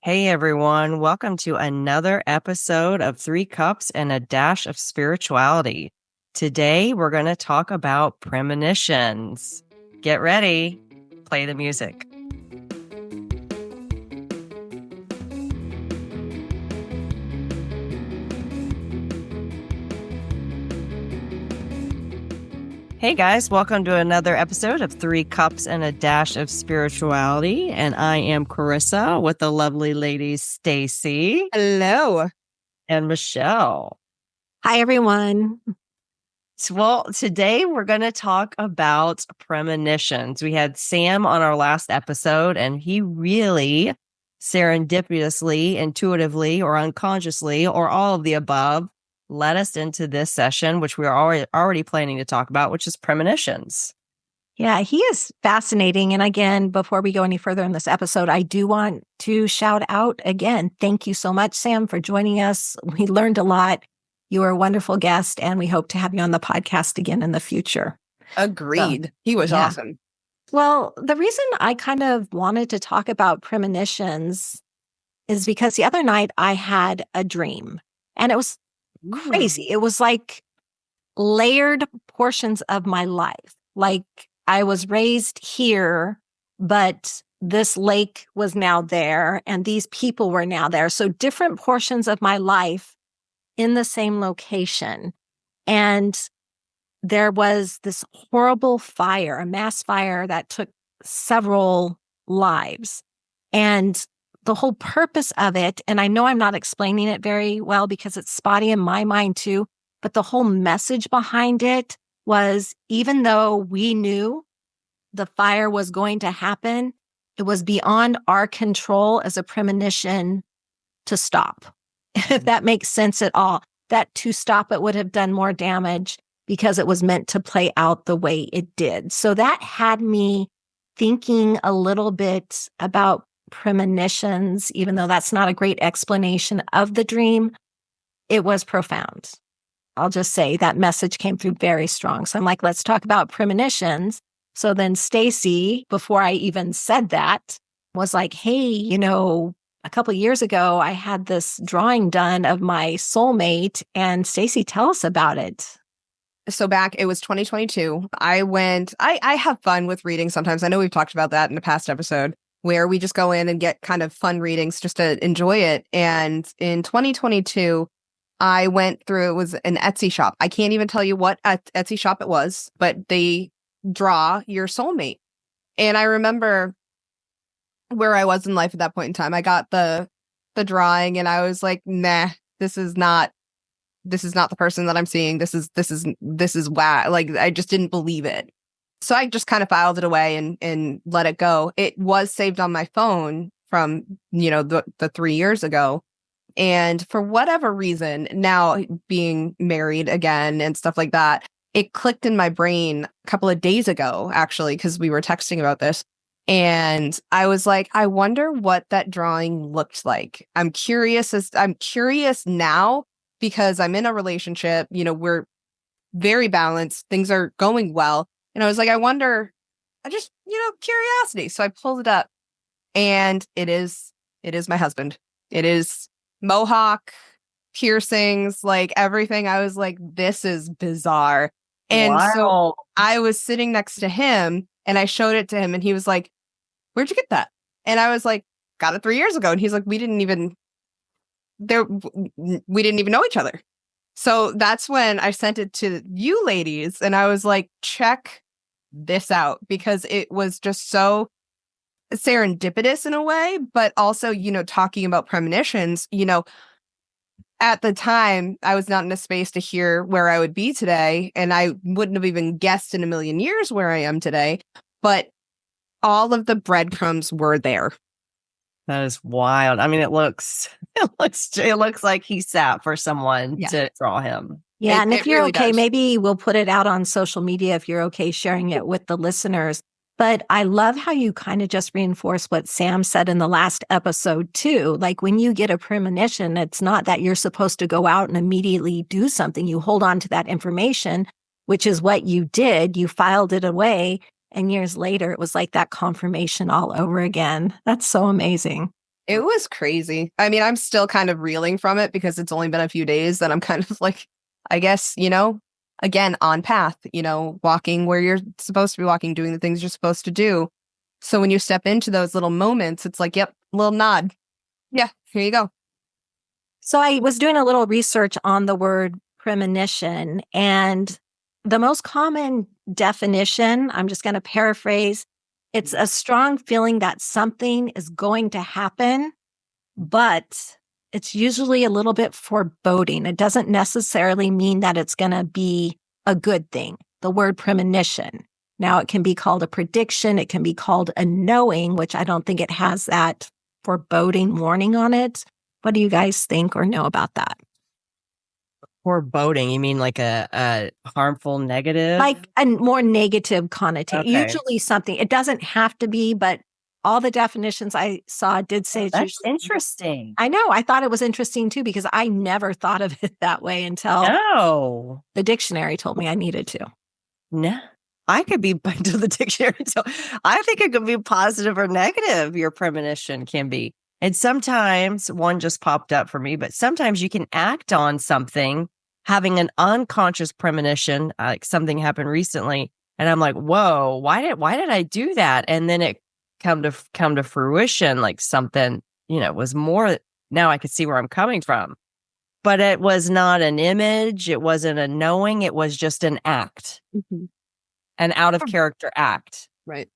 Hey everyone, welcome to another episode of Three Cups and a Dash of Spirituality. Today we're going to talk about premonitions. Get ready, play the music. Hey guys, welcome to another episode of Three Cups and a Dash of Spirituality. And I am Carissa with the lovely ladies Stacy. Hello. And Michelle. Hi, everyone. Well, today we're going to talk about premonitions. We had Sam on our last episode, and he really serendipitously, intuitively, or unconsciously, or all of the above, led us into this session, which we are already planning to talk about, which is premonitions. Yeah, he is fascinating. And again, before we go any further in this episode, I do want to shout out again, thank you so much, Sam, for joining us. We learned a lot. You are a wonderful guest, and we hope to have you on the podcast again in the future. Agreed. So, he was yeah. awesome. Well, the reason I kind of wanted to talk about premonitions is because the other night I had a dream, and it was crazy. It was like layered portions of my life. Like I was raised here, but this lake was now there, and these people were now there. So different portions of my life in the same location. And there was this horrible fire, a mass fire that took several lives. And the whole purpose of it, and I know I'm not explaining it very well because it's spotty in my mind too, but the whole message behind it was, even though we knew the fire was going to happen, it was beyond our control as a premonition to stop. If that makes sense at all, that to stop it would have done more damage because it was meant to play out the way it did. So that had me thinking a little bit about premonitions, even though that's not a great explanation of the dream. It was profound. I'll just say that message came through very strong. So I'm like, let's talk about premonitions. So then Stacy, before I even said that, was like, hey, a couple of years ago, I had this drawing done of my soulmate, and Stacy, tell us about it. So it was 2022. I have fun with reading sometimes. I know we've talked about that in a past episode where we just go in and get kind of fun readings just to enjoy it. And in 2022, I went through, it was an Etsy shop. I can't even tell you what Etsy shop it was, but they draw your soulmate. And I remember where I was in life at that point in time. I got the drawing and I was like, nah, this is not the person that I'm seeing. This is wow. Like, I just didn't believe it. So I just kind of filed it away and let it go. It was saved on my phone from, the 3 years ago. And for whatever reason, now being married again and stuff like that, it clicked in my brain a couple of days ago, actually, because we were texting about this. And I was like, I wonder what that drawing looked like. I'm curious now because I'm in a relationship, we're very balanced. Things are going well. And I was like, curiosity. So I pulled it up and it is my husband. It is mohawk, piercings, like everything. I was like, this is bizarre. And Wow. So I was sitting next to him and I showed it to him and he was like, where'd you get that? And I was like, got it 3 years ago. And he's like, we didn't even know each other. So that's when I sent it to you ladies and I was like, check this out, because it was just so serendipitous in a way, but also, talking about premonitions, at the time I was not in a space to hear where I would be today. And I wouldn't have even guessed in a million years where I am today, but all of the breadcrumbs were there. That is wild. I mean, it looks like he sat for someone to draw him. Yeah. And if you're really okay, does. maybe we'll put it out on social media if you're okay sharing it with the listeners. But I love how you kind of just reinforce what Sam said in the last episode too. Like when you get a premonition, it's not that you're supposed to go out and immediately do something. You hold on to that information, which is what you did. You filed it away. And years later, it was like that confirmation all over again. That's so amazing. It was crazy. I mean, I'm still kind of reeling from it because it's only been a few days that I'm kind of like, I guess, again, on path, walking where you're supposed to be walking, doing the things you're supposed to do. So when you step into those little moments, it's like, yep, little nod. Yeah, here you go. So I was doing a little research on the word premonition, and the most common definition, I'm just going to paraphrase, it's a strong feeling that something is going to happen, but it's usually a little bit foreboding. It doesn't necessarily mean that it's going to be a good thing. The word premonition. Now, it can be called a prediction. It can be called a knowing, which I don't think it has that foreboding warning on it. What do you guys think or know about that? Foreboding, you mean like a harmful negative? Like a more negative connotation. Okay. Usually something, it doesn't have to be, but all the definitions I saw did say it's That's usually interesting. I know. I thought it was interesting too, because I never thought of it that way until No. the dictionary told me I needed to. No. I could be into the dictionary. So I think it could be positive or negative. Your premonition can be. And sometimes one just popped up for me, but sometimes you can act on something, having an unconscious premonition, like something happened recently. And I'm like, whoa, why did I do that? And then it come to fruition, like something, was more. Now I could see where I'm coming from. But it was not an image. It wasn't a knowing. It was just an act, an out of character act. Right.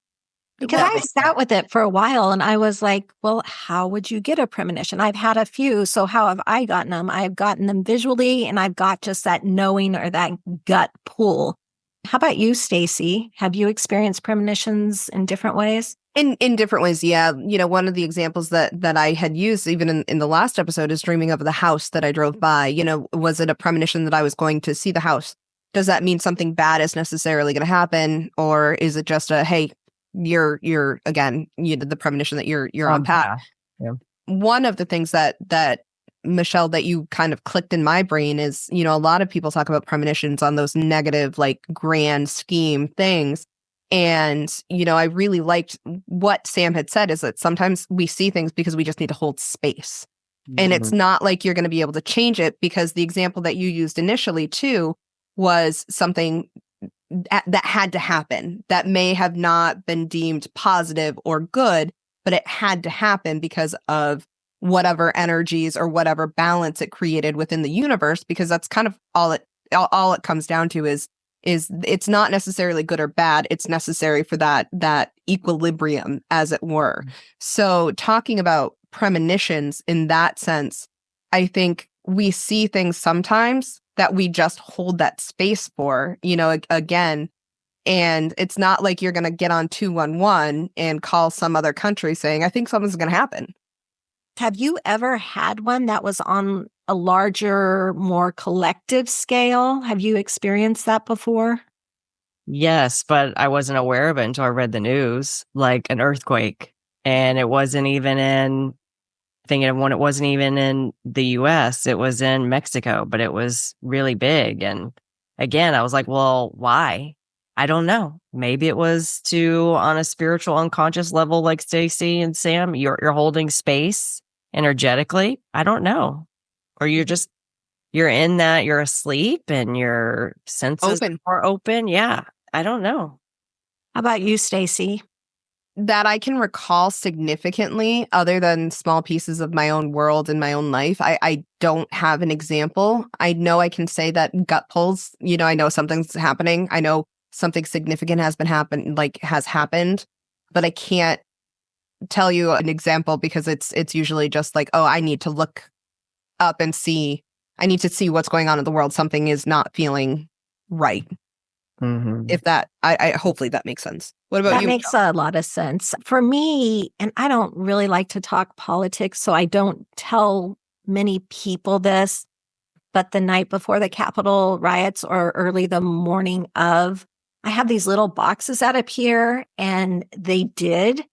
Because I sat with it for a while and I was like, well, how would you get a premonition? I've had a few. So how have I gotten them? I've gotten them visually, and I've got just that knowing or that gut pull. How about you, Stacy? Have you experienced premonitions in different ways? In different ways, yeah. One of the examples that I had used even in the last episode is dreaming of the house that I drove by. Was it a premonition that I was going to see the house? Does that mean something bad is necessarily going to happen? Or is it just a, hey, you're again, the premonition that you're on path? Yeah. One of the things that Michelle, that you kind of clicked in my brain is, a lot of people talk about premonitions on those negative, like grand scheme things. And, I really liked what Sam had said, is that sometimes we see things because we just need to hold space. And it's not like you're going to be able to change it, because the example that you used initially too was something that had to happen, that may have not been deemed positive or good, but it had to happen because of whatever energies or whatever balance it created within the universe, because that's kind of all it comes down to is it's not necessarily good or bad. It's necessary for that equilibrium, as it were. So talking about premonitions in that sense, I think we see things sometimes that we just hold that space for, again. And it's not like you're going to get on 211 and call some other country saying, I think something's going to happen. Have you ever had one that was on a larger, more collective scale? Have you experienced that before? Yes, but I wasn't aware of it until I read the news, like an earthquake. And it wasn't even thinking of when it wasn't even in the US, it was in Mexico, but it was really big. And again, I was like, well, why? I don't know. Maybe it was on a spiritual unconscious level, like Stacy and Sam, you're holding space energetically. I don't know. Or you're in that, you're asleep and your senses are open. Yeah. I don't know. How about you, Stacy? That I can recall significantly, other than small pieces of my own world and my own life. I don't have an example. I know I can say that gut pulls, I know something's happening. I know something significant has happened, but I can't tell you an example, because it's usually just like, oh, I need to look up and see. I need to see what's going on in the world. Something is not feeling right. If that, I hopefully that makes sense. What about you? That makes a lot of sense. For me, and I don't really like to talk politics, so I don't tell many people this, but the night before the Capitol riots or early the morning of, I have these little boxes that appear, and they did.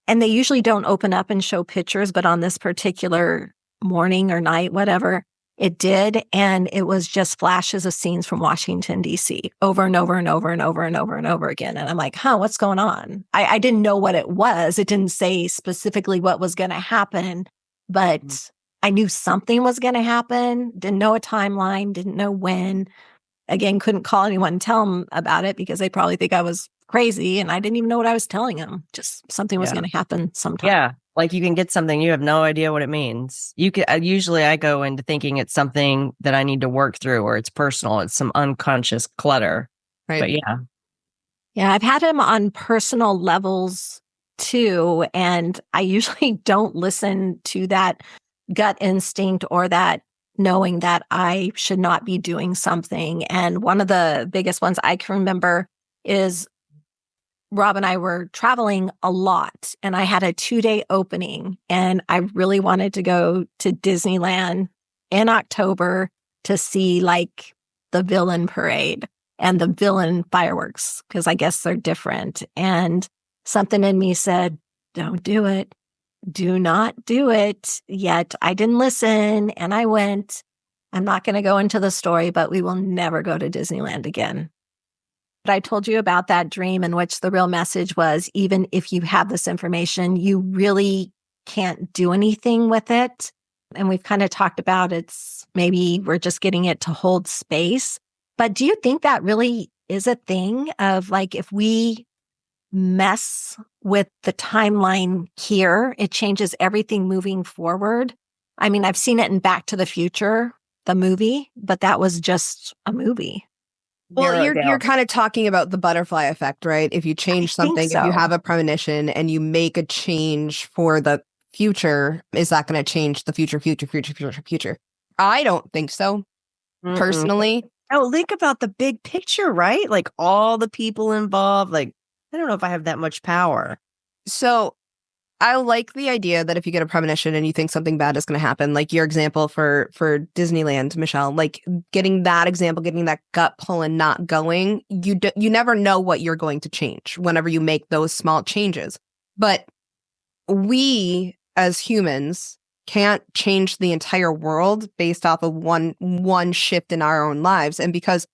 And they usually don't open up and show pictures, but on this particular morning or night, whatever, It did. And it was just flashes of scenes from Washington, D.C. over and over and over and over and over and over again. And I'm like, what's going on? I didn't know what it was. It didn't say specifically what was going to happen, but I knew something was going to happen. Didn't know a timeline, didn't know when. Again, couldn't call anyone and tell them about it because they probably think I was crazy and I didn't even know what I was telling them. Just something was going to happen sometime. Yeah. Like you can get something, you have no idea what it means. You can usually I go into thinking it's something that I need to work through or it's personal. It's some unconscious clutter. Right. But yeah. Yeah, I've had him on personal levels too. And I usually don't listen to that gut instinct or that knowing that I should not be doing something. And one of the biggest ones I can remember is Rob and I were traveling a lot and I had a 2-day opening and I really wanted to go to Disneyland in October to see like the villain parade and the villain fireworks because I guess they're different. And something in me said, don't do it. Do not do it. Yet I didn't listen and I went. I'm not going to go into the story, but we will never go to Disneyland again. But I told you about that dream in which the real message was, even if you have this information, you really can't do anything with it. And we've kind of talked about it's maybe we're just getting it to hold space. But do you think that really is a thing of like, if we mess with the timeline here, it changes everything moving forward? I mean, I've seen it in Back to the Future, the movie, but that was just a movie. Well, you're kind of talking about the butterfly effect, right? If you change something, if you have a premonition and you make a change for the future, is that going to change the future? I don't think so, personally. Oh, think about the big picture, right? Like all the people involved. Like, I don't know if I have that much power. So I like the idea that if you get a premonition and you think something bad is going to happen, like your example for Disneyland, Michelle, like getting that example, getting that gut pull and not going, you never know what you're going to change whenever you make those small changes. But we as humans can't change the entire world based off of one shift in our own lives. And because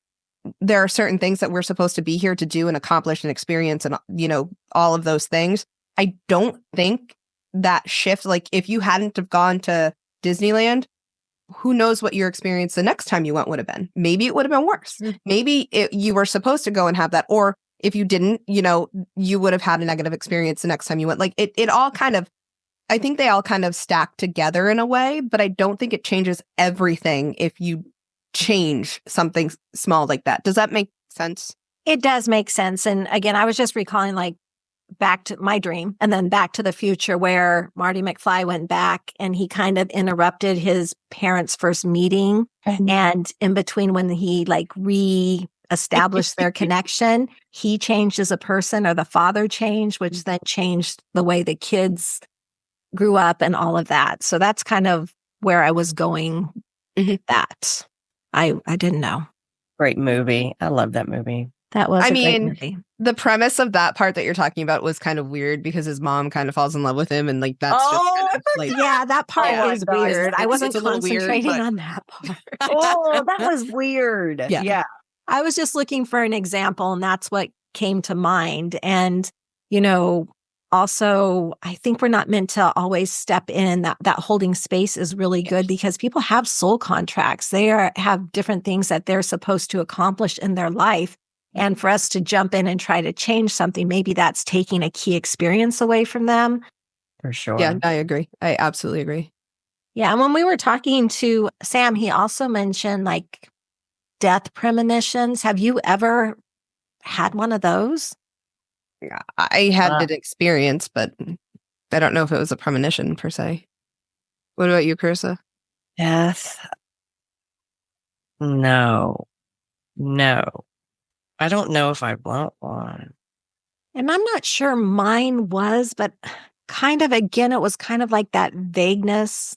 there are certain things that we're supposed to be here to do and accomplish and experience and, all of those things, I don't think that shift, like if you hadn't have gone to Disneyland, who knows what your experience the next time you went would have been. Maybe it would have been worse. Maybe you were supposed to go and have that. Or if you didn't, you would have had a negative experience the next time you went. Like it all kind of, I think they all kind of stack together in a way, but I don't think it changes everything if you change something small like that. Does that make sense? It does make sense. And again, I was just recalling like Back to my dream and then Back to the Future where Marty McFly went back and he kind of interrupted his parents' first meeting. And in between when he like re-established their connection, he changed as a person or the father changed, which then changed the way the kids grew up and all of that. So that's kind of where I was going that. I didn't know. Great movie. I love that movie. That was great movie. The premise of that part that you're talking about was kind of weird because his mom kind of falls in love with him and like that's just kind of like that part is weird. I wasn't it's a little concentrating weird, on that part. That was weird. Yeah. I was just looking for an example and that's what came to mind. And, also, I think we're not meant to always step in. That holding space is really good because people have soul contracts. They have different things that they're supposed to accomplish in their life. And for us to jump in and try to change something, maybe that's taking a key experience away from them. For sure. Yeah, I agree. I absolutely agree. Yeah. And when we were talking to Sam, he also mentioned like death premonitions. Have you ever had one of those? Yeah, I had an experience, but I don't know if it was a premonition per se. What about you, Carissa? Death? No. I don't know if I want one. And I'm not sure mine was, but kind of, again, it was kind of like that vagueness.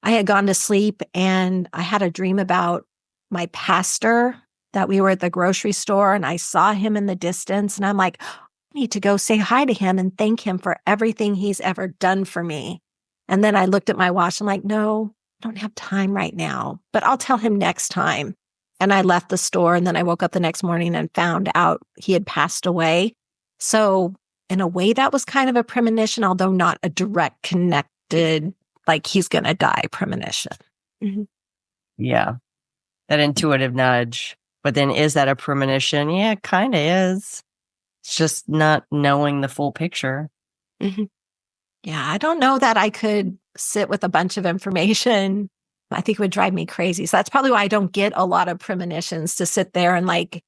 I had gone to sleep and I had a dream about my pastor that we were at the grocery store and I saw him in the distance and I'm like, I need to go say hi to him and thank him for everything he's ever done for me. And then I looked at my watch. I'm like, no, don't have time right now, but I'll tell him next time. And I left the store, and then I woke up the next morning and found out he had passed away. So in a way, that was kind of a premonition, although not a direct connected, like he's going to die premonition. Mm-hmm. Yeah. That intuitive nudge. But then is that a premonition? Yeah, it kind of is. It's just not knowing the full picture. Mm-hmm. Yeah, I don't know that I could sit with a bunch of information. I think it would drive me crazy. So that's probably why I don't get a lot of premonitions, to sit there and like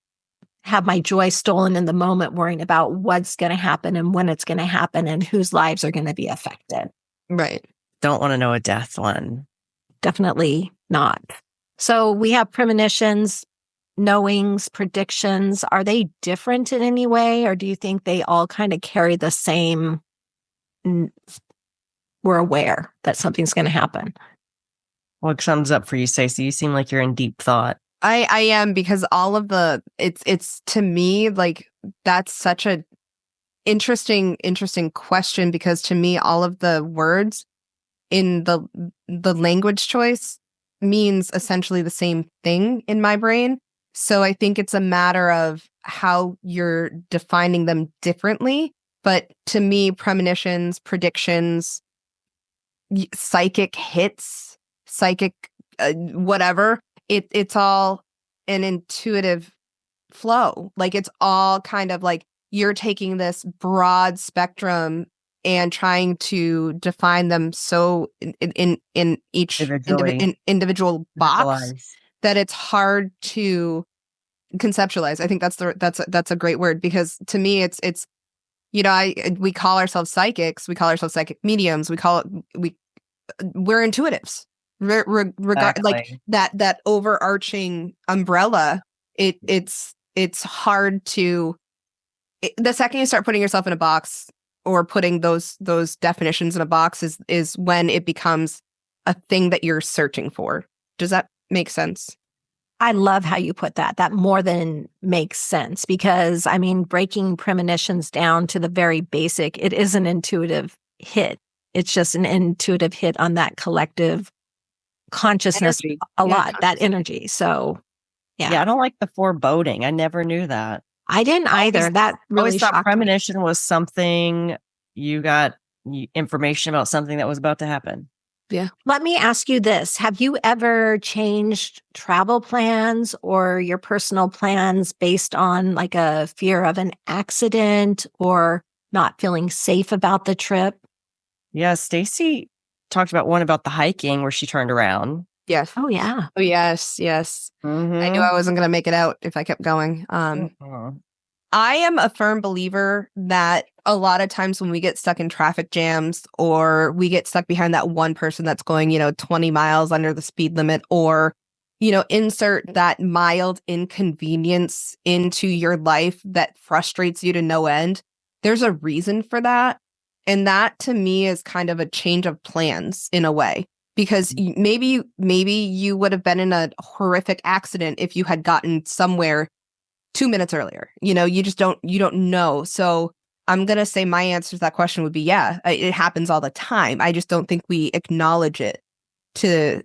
have my joy stolen in the moment, worrying about what's going to happen and when it's going to happen and whose lives are going to be affected. Right. Don't want to know a death one. Definitely not. So we have premonitions, knowings, predictions. Are they different in any way, or do you think they all kind of carry the same? We're aware that something's going to happen. What comes up for you, Stacy? You seem like you're in deep thought. I am, because all of the it's to me, like, that's such a interesting question, because to me all of the words in the language choice means essentially the same thing in my brain. So I think it's a matter of how you're defining them differently. But to me, premonitions, predictions, psychic hits, psychic whatever, it's all an intuitive flow. Like, it's all kind of like you're taking this broad spectrum and trying to define them so in each individual box that it's hard to conceptualize. I think that's a great word, because to me it's we call ourselves psychics, we call ourselves psychic mediums, we're intuitives. Regard like that overarching umbrella. It's hard to, the second you start putting yourself in a box, or putting those definitions in a box, is when it becomes a thing that you're searching for. Does that make sense? I love how you put that. That more than makes sense, because I mean, breaking premonitions down to the very basic, it is an intuitive hit. It's just an intuitive hit on that collective consciousness, Energy. that energy. So yeah, I don't like the foreboding. I never knew that. I didn't either. That really always thought shocked premonition was something you got information about something that was about to happen. Yeah. Let me ask you this. Have you ever changed travel plans or your personal plans based on like a fear of an accident or not feeling safe about the trip? Yeah, Stacy talked about one about the hiking where she turned around. Yes. Oh, yeah. Oh, yes. Yes. Mm-hmm. I knew I wasn't going to make it out if I kept going. I am a firm believer that a lot of times when we get stuck in traffic jams, or we get stuck behind that one person that's going, 20 miles under the speed limit, or, insert that mild inconvenience into your life that frustrates you to no end, there's a reason for that. And that to me is kind of a change of plans in a way, because maybe you would have been in a horrific accident if you had gotten somewhere 2 minutes earlier. You just don't know. So I'm going to say my answer to that question would be, yeah, it happens all the time. I just don't think we acknowledge it to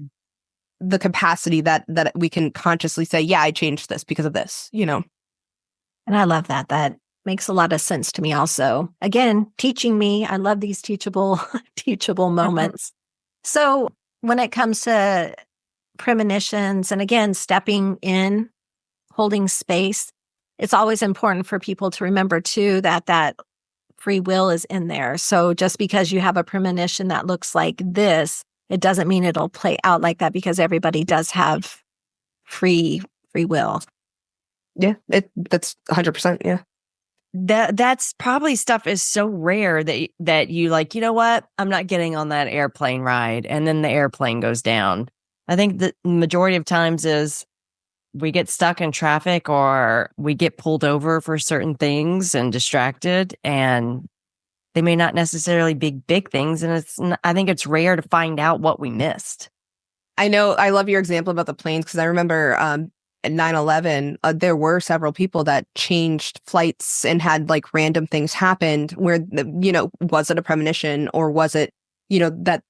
the capacity that we can consciously say, yeah, I changed this because of this, And I love that. That makes a lot of sense to me also. Again, teaching me. I love these teachable moments. So when it comes to premonitions, and again, stepping in, holding space, it's always important for people to remember too that free will is in there. So just because you have a premonition that looks like this, it doesn't mean it'll play out like that, because everybody does have free will. Yeah, that's 100%. Yeah. That's probably stuff is so rare that you like, you know what? I'm not getting on that airplane ride. And then the airplane goes down. I think the majority of times is we get stuck in traffic, or we get pulled over for certain things and distracted, and they may not necessarily be big things. And I think it's rare to find out what we missed. I know. I love your example about the planes, because I remember at 9/11, there were several people that changed flights and had like random things happened where, was it a premonition, or was it, that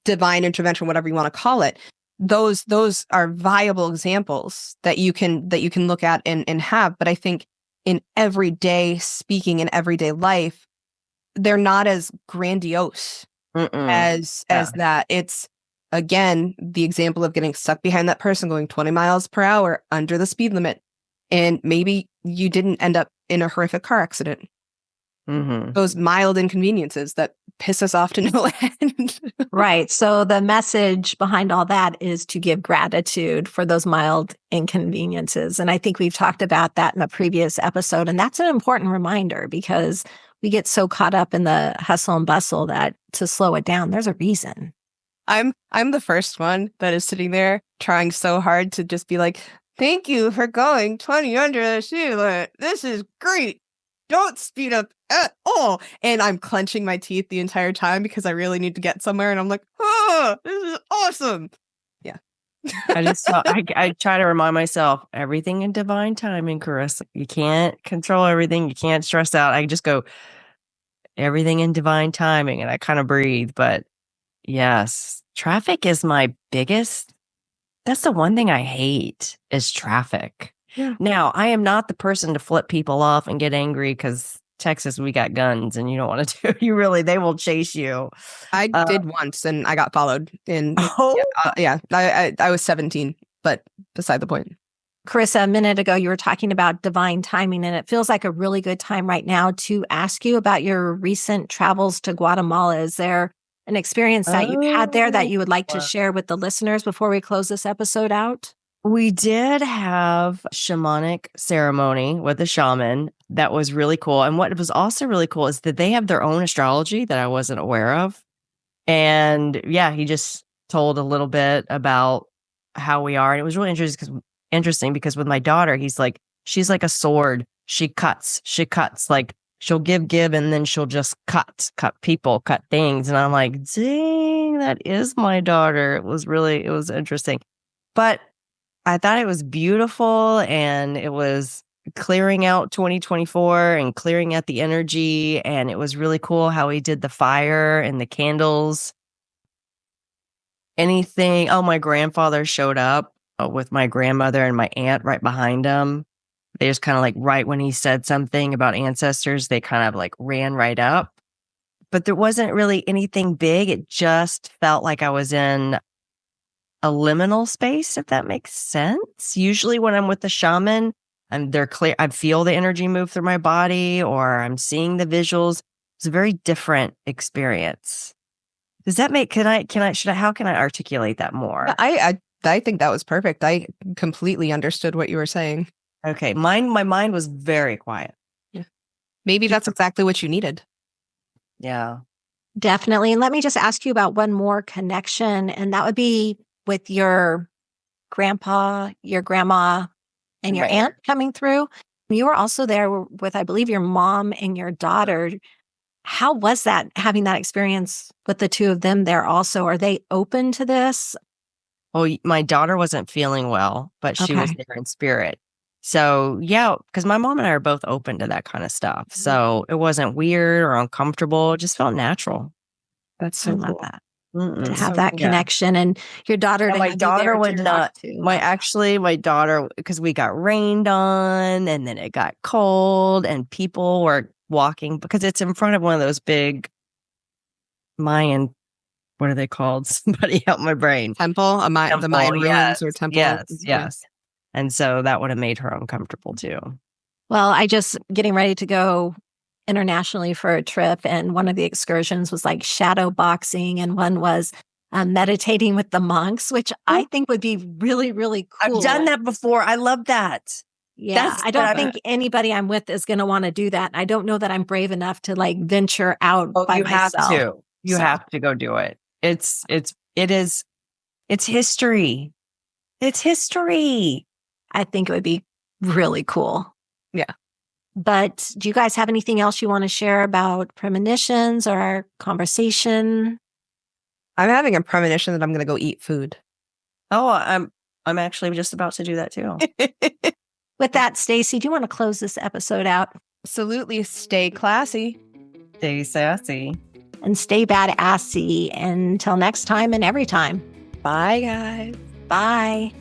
divine intervention, whatever you want to call it. Those are viable examples that you can look at and have. But I think in everyday speaking, in everyday life, they're not as grandiose as that. It's, again, the example of getting stuck behind that person going 20 miles per hour under the speed limit. And maybe you didn't end up in a horrific car accident. Those mild inconveniences that piss us off to no end. Right. So the message behind all that is to give gratitude for those mild inconveniences. And I think we've talked about that in a previous episode. And that's an important reminder because we get so caught up in the hustle and bustle that to slow it down, there's a reason. I'm the first one that is sitting there trying so hard to just be like, thank you for going 20 under the speed limit. This is great. Don't speed up at all. And I'm clenching my teeth the entire time because I really need to get somewhere. And I'm like, oh, this is awesome. Yeah. I try to remind myself, everything in divine timing, Carissa. You can't control everything. You can't stress out. I just go, everything in divine timing. And I kind of breathe. But yes, traffic is my biggest. That's the one thing I hate is traffic. Yeah. Now, I am not the person to flip people off and get angry because Texas, we got guns and you don't want to do, they will chase you. I did once and I got followed. And I was 17, but beside the point. Carissa, a minute ago, you were talking about divine timing, and it feels like a really good time right now to ask you about your recent travels to Guatemala. Is there an experience that you've had there that you would like to share with the listeners before we close this episode out? We did have a shamanic ceremony with a shaman that was really cool. And what was also really cool is that they have their own astrology that I wasn't aware of. And yeah, he just told a little bit about how we are. And it was really interesting because with my daughter, she's like a sword. She cuts, like she'll give, and then she'll just cut people, cut things. And I'm like, dang, that is my daughter. It was interesting. But I thought it was beautiful, and it was clearing out 2024 and clearing out the energy. And it was really cool how he did the fire and the candles. My grandfather showed up with my grandmother and my aunt right behind him. They just kind of right when he said something about ancestors, they kind of ran right up. But there wasn't really anything big. It just felt like I was in a liminal space, if that makes sense. Usually when I'm with the shaman and they're clear, I feel the energy move through my body or I'm seeing the visuals. It's a very different experience. Does that make, how can I articulate that more? I think that was perfect. I completely understood what you were saying. Okay. My mind was very quiet. Yeah. Maybe that's exactly what you needed. Yeah. Definitely. And let me just ask you about one more connection, and that would be with your grandpa, your grandma, and your aunt coming through. You were also there with, I believe, your mom and your daughter. How was that, having that experience with the two of them there also? Are they open to this? Oh, my daughter wasn't feeling well, but she was there in spirit. So yeah, because my mom and I are both open to that kind of stuff. So it wasn't weird or uncomfortable. It just felt natural. That's so cool. That. To have that connection, and your daughter. My daughter would not. My daughter, because we got rained on, and then it got cold, and people were walking because it's in front of one of those big Mayan. What are they called? Somebody help my brain. Temple, the Mayan ruins or temple. Yes. And so that would have made her uncomfortable too. Well, I just getting ready to go internationally for a trip, and one of the excursions was shadow boxing, and one was meditating with the monks, which I think would be really, really cool. I've done that before. I love that. Yeah, I don't think anybody I'm with is going to want to do that. I don't know that I'm brave enough to venture out by myself. You have to go do it. It's history. It's history. I think it would be really cool. Yeah. But do you guys have anything else you want to share about premonitions or our conversation? I'm having a premonition that I'm going to go eat food. Oh, I'm actually just about to do that too. With that, Stacy, do you want to close this episode out? Absolutely. Stay classy. Stay sassy. and stay badassy. Until next time and every time. Bye, guys. Bye.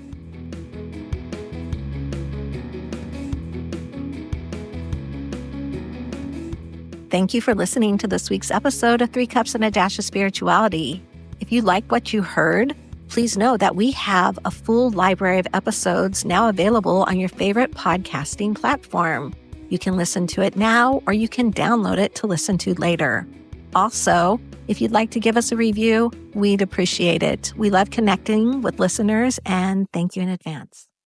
Thank you for listening to this week's episode of 3 Cups and a Dash of Spirituality. If you like what you heard, please know that we have a full library of episodes now available on your favorite podcasting platform. You can listen to it now, or you can download it to listen to later. Also, if you'd like to give us a review, we'd appreciate it. We love connecting with listeners, and thank you in advance.